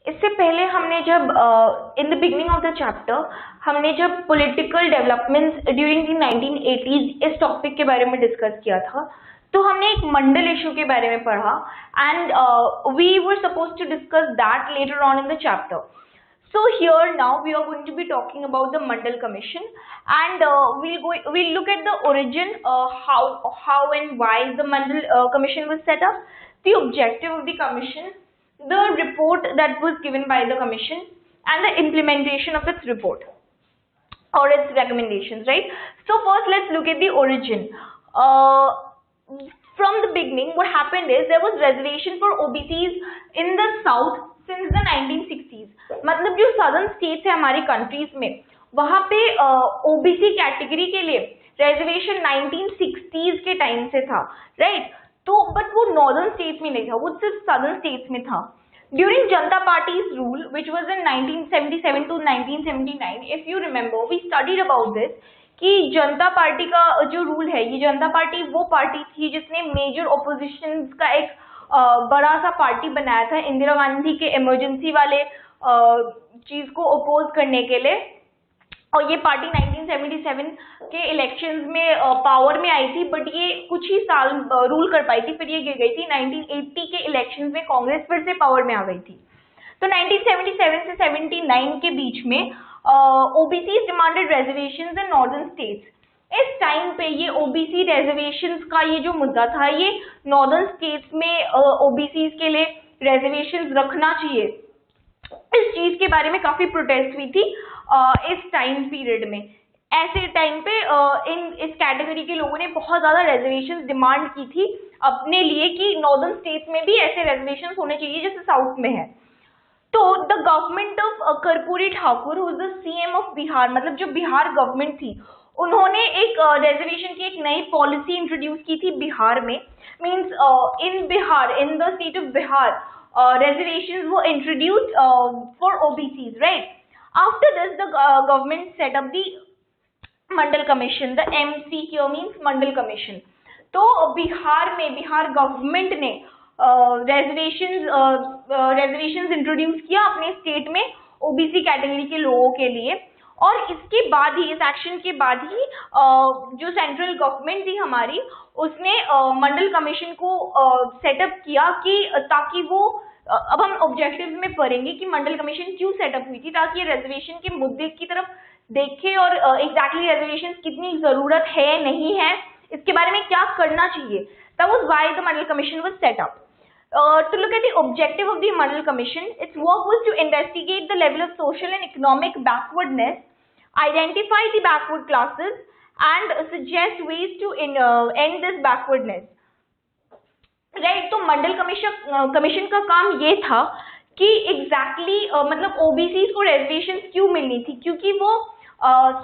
इससे पहले हमने जब in the beginning of the chapter हमने जब political developments during the 1980s इस टॉपिक के बारे में डिस्कस किया था, तो हमने एक मंडल इशू के बारे में पढ़ा and we were suppose to discuss that later on in the chapter. So here now we are going to be talking about the Mandal Commission, and we'll look at the origin, how and why the Mandal Commission was set up, the objective of the commission, the report that was given by the commission, and the implementation of its report or its recommendations, right? So first let's look at the origin. From the beginning, what happened is there was reservation for OBCs in the south since the 1960s. मतलब जो southern states है हमारी countries में, वहां पे OBC category के लिए reservation 1960s के टाइम से था, राइट? तो बट वो नॉर्दर्न स्टेट्स में नहीं था, वो सिर्फ सदर्न स्टेट्स में था. During Janata Party's rule which was in 1977 to 1979, if you remember we studied about this कि जनता पार्टी का जो रूल है, ये जनता पार्टी वो पार्टी थी जिसने मेजर ओपोजिशन का एक बड़ा सा पार्टी बनाया था इंदिरा गांधी के इमरजेंसी वाले चीज को अपोज करने के लिए. और ये पार्टी 1977 के इलेक्शंस में पावर में आई थी, बट ये कुछ ही साल रूल कर पाई थी, फिर ये गिर गई थी. 1980 के इलेक्शंस में कांग्रेस फिर से पावर में आ गई थी. तो 1977 से 79 के बीच में OBC demanded reservations in northern states. इस टाइम पे ये ओबीसी रिजर्वेशंस का ये जो मुद्दा था, ये नॉर्दर्न स्टेट्स में ओबीसी के लिए रिजर्वेशंस रखना चाहिए, इस चीज के बारे में काफी प्रोटेस्ट हुई थी इस टाइम पीरियड में. ऐसे टाइम पे इस कैटेगरी के लोगों ने बहुत ज्यादा रिजर्वेशंस डिमांड की थी अपने लिए कि नॉर्दर्न स्टेट्स में भी ऐसे रिजर्वेशंस होने चाहिए जैसे साउथ में है. तो the government of Karpoori Thakur, who is the CM of Bihar, मतलब जो बिहार गवर्नमेंट थी, उन्होंने एक रिजर्वेशन की एक नई पॉलिसी इंट्रोड्यूस की थी बिहार में. Means in Bihar, in the state of Bihar, reservations were introduced for OBCs, right? After this, the government set up the Mandal Commission. The MC here means Mandal Commission. तो बिहार में बिहार गवर्नमेंट ने reservations introduce किया अपने state में OBC category के लोगों के लिए. और इसके बाद ही, इस एक्शन के बाद ही जो सेंट्रल गवर्नमेंट थी हमारी, उसने मंडल कमीशन को सेटअप किया कि ताकि वो, अब हम ऑब्जेक्टिव्स में पढ़ेंगे कि मंडल कमीशन क्यों सेटअप हुई थी, ताकि ये रिजर्वेशन के मुद्दे की तरफ देखे और एग्जैक्टली रिजर्वेशन कितनी जरूरत है नहीं है, इसके बारे में क्या करना चाहिए. That was why the Mandal commission was set up. To look at the objective of the Mandal Commission, its work was to investigate the level of social and economic backwardness, identify the backward classes, and suggest ways to end this backwardness. Right? तो मंडल commission का काम ये था कि exactly मतलब OBC को reservation क्यों मिलनी थी, क्योंकि वो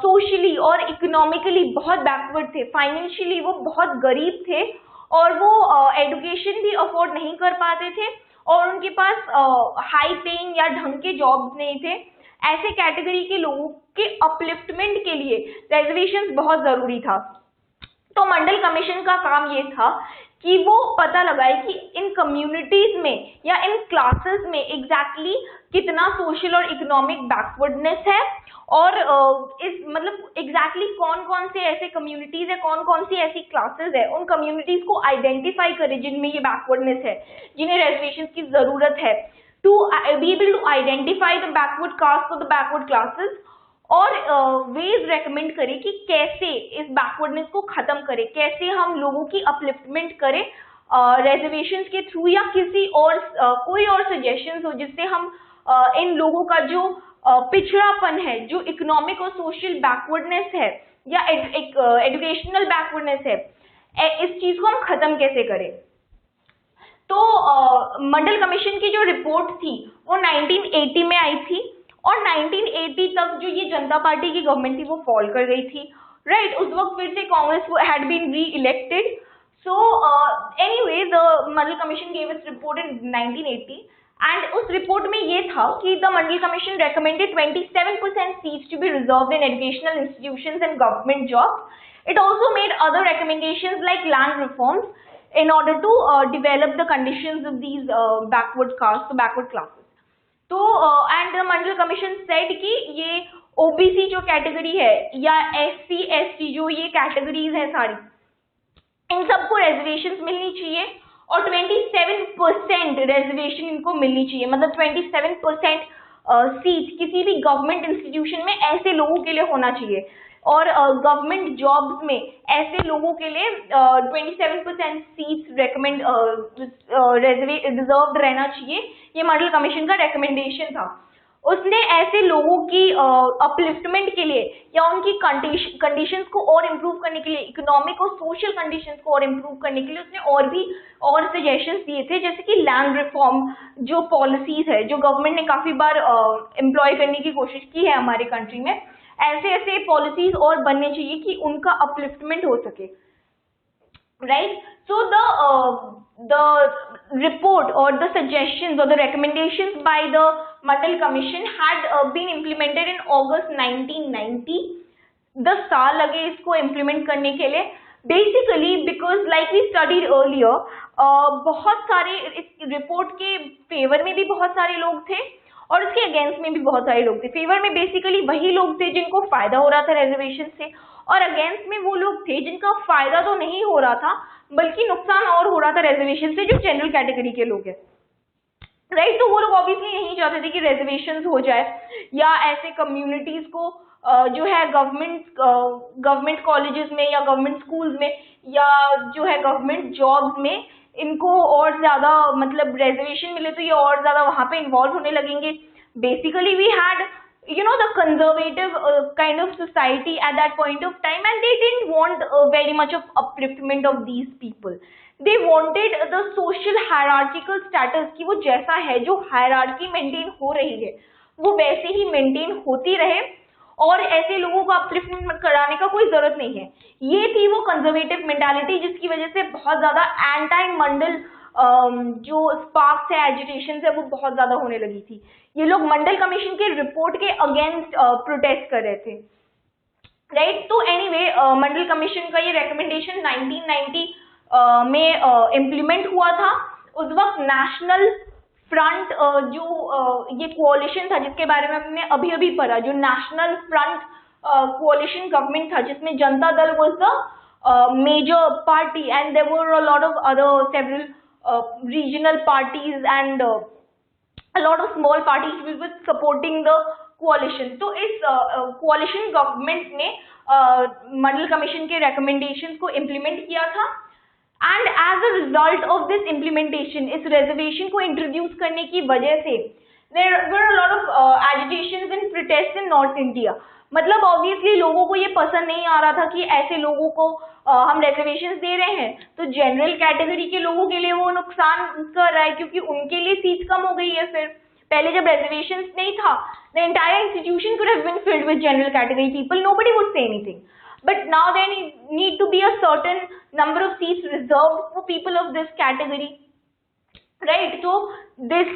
सोशली और इकोनॉमिकली बहुत बैकवर्ड थे, फाइनेंशियली वो बहुत गरीब थे और वो एजुकेशन भी अफोर्ड नहीं कर पाते थे और उनके पास हाई पेइंग या ढंग के जॉब्स नहीं थे. ऐसे कैटेगरी के लोगों के अपलिफ्टमेंट के लिए रिजर्वेशंस बहुत जरूरी था. तो मंडल कमीशन का काम ये था कि वो पता लगाए कि इन कम्युनिटीज में या इन क्लासेस में एग्जैक्टली कितना सोशल और इकोनॉमिक बैकवर्डनेस है और इस मतलब एग्जैक्टली कौन कौन से ऐसे कम्युनिटीज है, कौन कौन सी ऐसी क्लासेस है, उन कम्युनिटीज को आइडेंटिफाई करे जिनमें ये बैकवर्डनेस है, जिन्हें रिजर्वेशन की जरूरत है, to be able to identify the backward caste और द बैकवर्ड क्लासेस, और वेज रेकमेंड करे कि कैसे इस बैकवर्डनेस को खत्म करे, कैसे हम लोगों की अपलिफ्टमेंट करें रिजर्वेशंस के थ्रू या किसी और कोई और सजेशंस हो जिससे हम इन लोगों का जो पिछड़ापन है, जो इकोनॉमिक और सोशल बैकवर्डनेस है या एजुकेशनल बैकवर्डनेस है, इस चीज को हम खत्म कैसे करें. तो मंडल कमीशन की जो रिपोर्ट थी वो 1980 में आई थी और 1980 तक जो ये जनता पार्टी की गवर्नमेंट थी वो फॉल कर गई थी, राइट? उस वक्त फिर से Congress had been reelected. So anyway the Mandal commission gave its report in 1980 and उस रिपोर्ट में ये था कि the Mandal commission recommended 27% seats to be reserved in educational institutions and government jobs. It also made other recommendations like land reforms in order to develop the conditions of these backward castes, backward classes. तो मंडल commission said कि ये OBC जो category है या SC ST जो ये categories है सारी, इन सबको रिजर्वेशंस मिलनी चाहिए और 27% रिजर्वेशन इनको मिलनी चाहिए। मतलब 27% सीट किसी भी गवर्नमेंट इंस्टीट्यूशन में ऐसे लोगों के लिए होना चाहिए और गवर्नमेंट जॉब्स में ऐसे लोगों के लिए 27% सीट्स रिजर्व्ड रहना चाहिए। ये मॉडल कमीशन का रिकमेंडेशन था। उसने ऐसे लोगों की अपलिफ्टमेंट के लिए या उनकी कंडीशंस को और इम्प्रूव करने के लिए, इकोनॉमिक और सोशल कंडीशंस को और इम्प्रूव करने के लिए उसने और सजेशंस दिए थे, जैसे कि लैंड रिफॉर्म जो पॉलिसीज है जो गवर्नमेंट ने काफी बार एम्प्लॉय करने की कोशिश की है हमारे कंट्री में, ऐसे ऐसे पॉलिसीज और बनने चाहिए कि उनका अपलिफ्टमेंट हो सके, right. So the report or the suggestions or the recommendations by the Mandal Commission had been implemented in August 1990. 10 साल लगे इसको implement करने के लिए, basically because like we studied earlier, बहुत सारे इस रिपोर्ट के फेवर में भी बहुत सारे लोग थे और इसके अगेंस्ट में भी बहुत सारे लोग थे। फेवर में बेसिकली वही लोग थे जिनको फायदा हो रहा था रिजर्वेशन से, और अगेंस्ट में वो लोग थे जिनका फायदा तो नहीं हो रहा था बल्कि नुकसान और हो रहा था रिजर्वेशन से, जो जनरल कैटेगरी के लोग हैं, राइट। तो वो लोग ऑब्वियसली नहीं चाहते थे कि रिजर्वेशन हो जाए या ऐसे कम्युनिटीज को जो है गवर्नमेंट कॉलेजेस में या गवर्नमेंट स्कूल्स में या जो है गवर्नमेंट जॉब्स में इनको और ज्यादा मतलब रिजर्वेशन मिले तो ये और ज्यादा वहां पे इन्वॉल्व होने लगेंगे। Basically we had the conservative kind of society at that point of time, and they didn't want very much of upliftment of these people. They wanted the social hierarchical status कि वो जैसा है, जो hierarchy maintain हो रही है वो वैसे ही maintain होती रहे और ऐसे लोगों को upliftment कराने का कोई जरूरत नहीं है। ये थी वो conservative mentality जिसकी वजह से बहुत ज्यादा anti मंडल जो स्पार्क्स है, एजिटेशन है, वो बहुत ज्यादा होने लगी थी। ये लोग मंडल कमीशन के रिपोर्ट के अगेंस्ट प्रोटेस्ट कर रहे थे, राइट। तो एनीवे मंडल कमीशन का ये रिकमेंडेशन 1990 में इम्प्लीमेंट हुआ था। उस वक्त नेशनल फ्रंट जो ये कोalition था जिसके बारे में हमने अभी अभी पढ़ा, जो नेशनल फ्रंट कोalition गवर्नमेंट था जिसमें Janata Dal was the major party and there were a lot of other several regional parties and a lot of small parties which were supporting the coalition. तो इस coalition government ने मंडल कमीशन के recommendations को implement किया था and as a result of this implementation, इस reservation को introduce करने की वजह से there were a lot of agitations and protests in North India. मतलब ऑब्वियसली लोगों को ये पसंद नहीं आ रहा था कि ऐसे लोगों को हम रिजर्वेशंस दे रहे हैं, तो जनरल कैटेगरी के लोगों के लिए वो नुकसान कर रहा है क्योंकि उनके लिए सीट कम हो गई है। फिर पहले जब रिजर्वेशंस नहीं था, the entire institution could have been filled with general category people, nobody would say anything, but now there need to be a certain number of seats reserved for people of this category, right? So this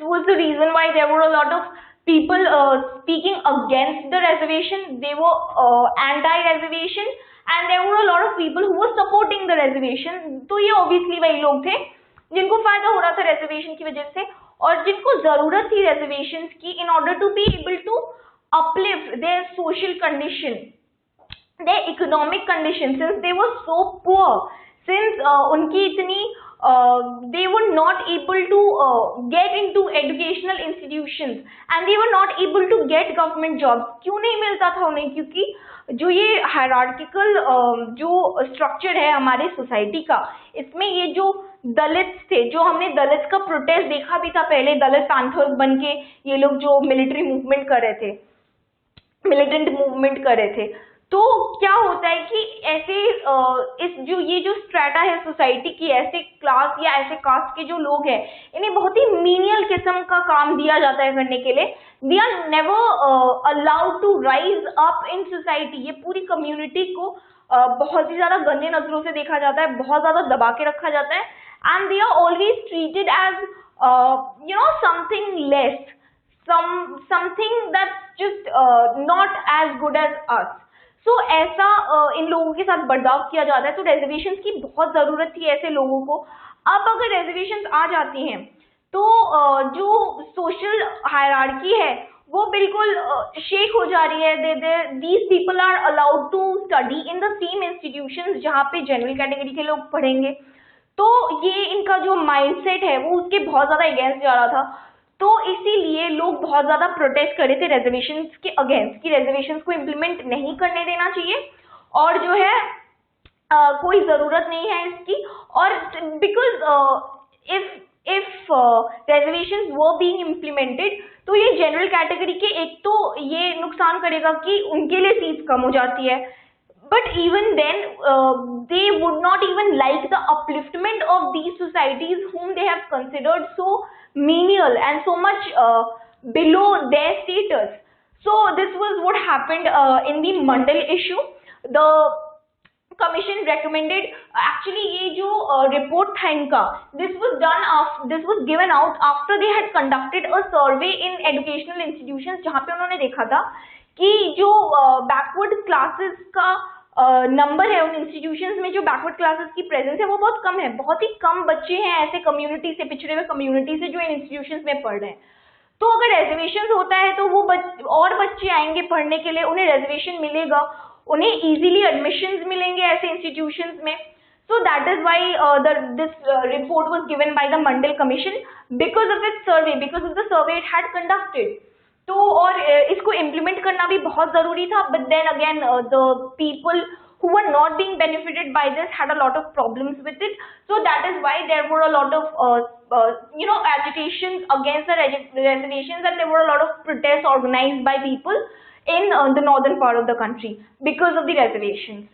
was the reason why there were a lot of people speaking against the reservation. They were anti-reservation and there were a lot of people who were supporting the reservation. तो ये obviously वही लोग थे जिनको फायदा हो रहा था reservation की वजह से और जिनको जरूरत थी reservations की in order to be able to uplift their social condition, their economic condition, since they were so poor, since उनकी इतनी they were not able to get into educational institutions and they were not able to get government jobs. क्यों नहीं मिलता था उन्हें? क्योंकि जो ये हायरार्किकल जो स्ट्रक्चर है हमारे सोसाइटी का, इसमें ये जो दलित्स थे, जो हमने दलित्स का प्रोटेस्ट देखा भी था पहले, दलित पैंथर्स बन के ये लोग जो मिलिट्री मूवमेंट कर रहे थे, मिलिटेंट मूवमेंट कर रहे थे, तो क्या होता है कि ऐसे ये जो स्ट्रेटा है सोसाइटी की, ऐसे क्लास या ऐसे कास्ट के जो लोग हैं, इन्हें बहुत ही मीनियल किस्म का काम दिया जाता है करने के लिए। They are never allowed to rise up in society. ये पूरी कम्युनिटी को बहुत ही ज्यादा गंदे नजरों से देखा जाता है, बहुत ज्यादा दबा के रखा जाता है and they are always treated as something less, something that's just not as good as us. So ऐसा इन लोगों के साथ बर्ताव किया जाता है। तो रिजर्वेशंस की बहुत जरूरत थी ऐसे लोगों को। अब अगर रिजर्वेशंस आ जाती हैं तो जो सोशल हायरार्की है वो बिल्कुल शेक हो जा रही है। These people are allowed to study in the same institutions जहाँ पे जनरल कैटेगरी के लोग पढ़ेंगे। तो ये इनका जो माइंडसेट है वो उसके बहुत ज्यादा अगेंस्ट जा रहा था। तो इसीलिए लोग बहुत ज्यादा प्रोटेस्ट कर रहे थे रिजर्वेशंस के अगेंस्ट, कि रिजर्वेशंस को इम्प्लीमेंट नहीं करने देना चाहिए और जो है कोई जरूरत नहीं है इसकी। और बिकॉज इफ रिजर्वेशंस वो बीइंग इम्प्लीमेंटेड तो ये जनरल कैटेगरी के एक तो ये नुकसान करेगा कि उनके लिए सीट्स कम हो जाती है, but even then they would not even like the upliftment of these societies whom they have considered so menial and so much below their status. So this was what happened in the Mandal issue. The commission recommended, actually ये जो report था इनका, this was given out after they had conducted a survey in educational institutions, जहाँ पे उन्होंने देखा था कि जो बैकवर्ड क्लासेस का नंबर है उन इंस्टीट्यूशंस में, जो बैकवर्ड क्लासेस की प्रेजेंस है वो बहुत कम है। बहुत ही कम बच्चे हैं ऐसे कम्युनिटी से, पिछड़े हुए कम्युनिटी से, जो इन इंस्टीट्यूशंस में पढ़ रहे हैं। तो अगर रिजर्वेशन होता है तो वो और बच्चे आएंगे पढ़ने के लिए, उन्हें रिजर्वेशन मिलेगा, उन्हें इजीली एडमिशंस मिलेंगे ऐसे इंस्टीट्यूशंस में। So that is why this report was given by the Mandal Commission because of its survey, because of the survey it had conducted. तो और इसको इम्प्लीमेंट करना भी बहुत जरूरी था, but then again the people who were not being benefited by this had a lot of problems with it. So that is why there were a lot of agitations against the reservations, and there were a lot of protests organized by people in the northern part of the country because of the reservations.